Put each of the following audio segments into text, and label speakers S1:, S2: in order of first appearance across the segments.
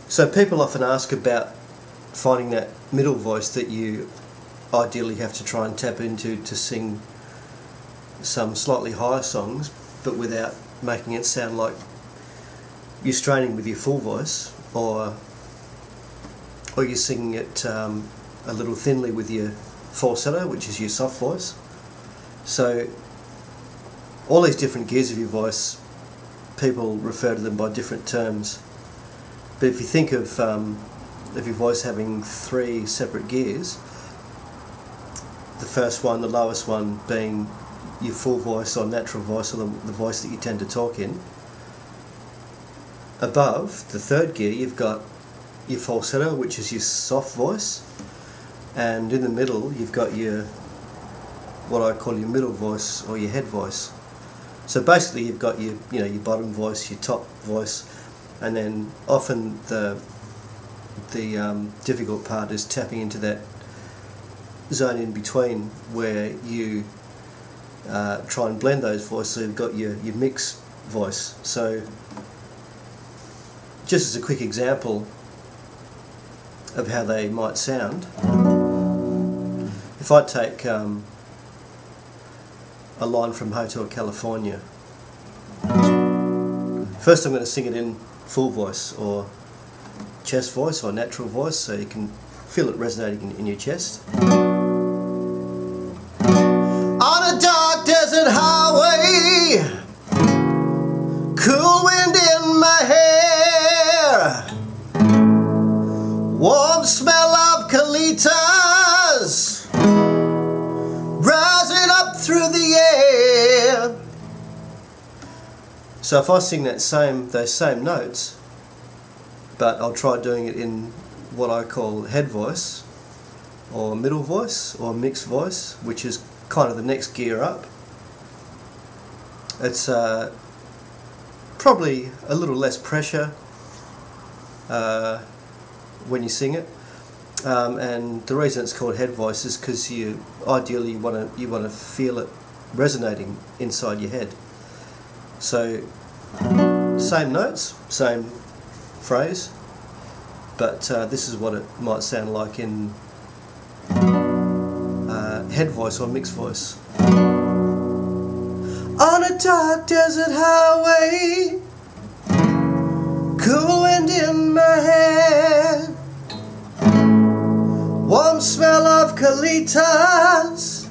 S1: So people often ask about finding that middle voice that you ideally have to try and tap into to sing some slightly higher songs, but without making it sound like you're straining with your full voice, or you're singing it a little thinly with your falsetto, which is your soft voice. So all these different gears of your voice, people refer to them by different terms. But if you think of your voice having three separate gears, the first one, the lowest one, being your full voice or natural voice, or the voice that you tend to talk in. Above, the third gear, you've got your falsetto, which is your soft voice, and in the middle you've got your, what I call your middle voice or your head voice. So basically you've got your your bottom voice, your top voice, and then often the difficult part is tapping into that zone in between where you try and blend those voices. So you've got your mix voice. So just as a quick example of how they might sound, if I take a line from Hotel California, first I'm going to sing it in full voice or chest voice or natural voice, so you can feel it resonating in your chest. On a dark desert highway, cool wind in my hair, warm smell of colitas rising up through the air. So if I sing those same notes, but I'll try doing it in what I call head voice or middle voice or mixed voice, which is kind of the next gear up. It's probably a little less pressure when you sing it, and the reason it's called head voice is because you ideally want to feel it resonating inside your head. So same notes, same phrase, but this is what it might sound like in head voice or mixed voice. On a dark desert highway, cool wind in my hair, warm smell of colitas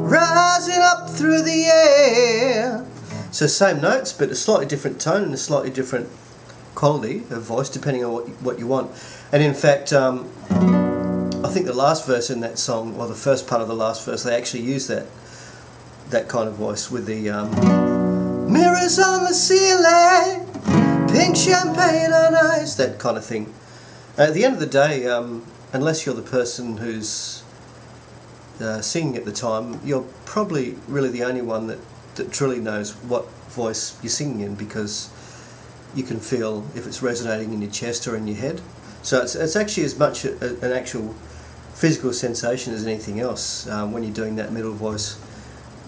S1: rising up through the air. So same notes, but a slightly different tone and a slightly different quality of voice depending on what you want. And in fact, I think the last verse in that song, or the first part of the last verse, they actually use that kind of voice with the mirrors on the ceiling, pink champagne on ice, that kind of thing. At the end of the day, unless you're the person who's singing at the time, you're probably really the only one that truly knows what voice you're singing in, because you can feel if it's resonating in your chest or in your head. So it's actually as much an actual physical sensation as anything else. When you're doing that middle voice,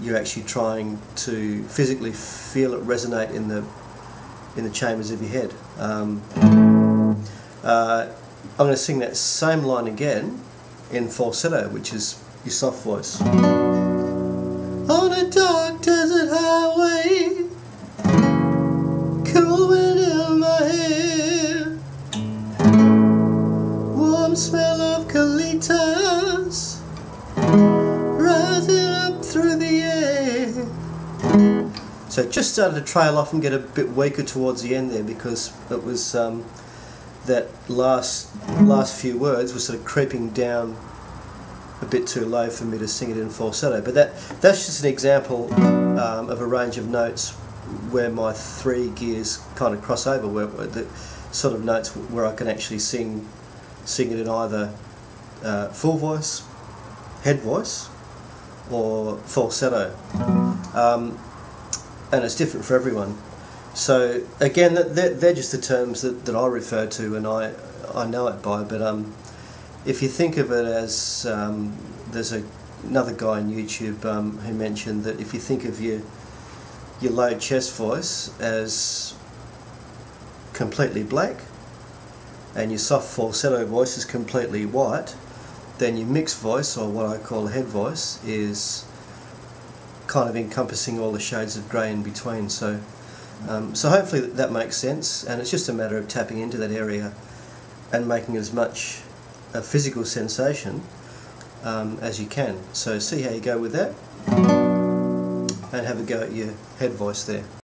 S1: you're actually trying to physically feel it resonate in the chambers of your head. I'm going to sing that same line again in falsetto, which is your soft voice. On a dark desert highway, cool wind in my hair, warm smell of colitas rising up through the air. So it just started to trail off and get a bit weaker towards the end there, because it was that last few words were sort of creeping down a bit too low for me to sing it in falsetto. But that's just an example of a range of notes where my three gears kind of cross over, where the sort of notes where I can actually sing it in either full voice, head voice, or falsetto. And it's different for everyone. So again, they're just the terms that I refer to and I know it by. But if you think of it as, there's another guy on YouTube who mentioned that if you think of your low chest voice as completely black, and your soft falsetto voice is completely white, then your mixed voice, or what I call head voice, is kind of encompassing all the shades of grey in between. So hopefully that makes sense, and it's just a matter of tapping into that area and making as much a physical sensation as you can. So see how you go with that, and have a go at your head voice there.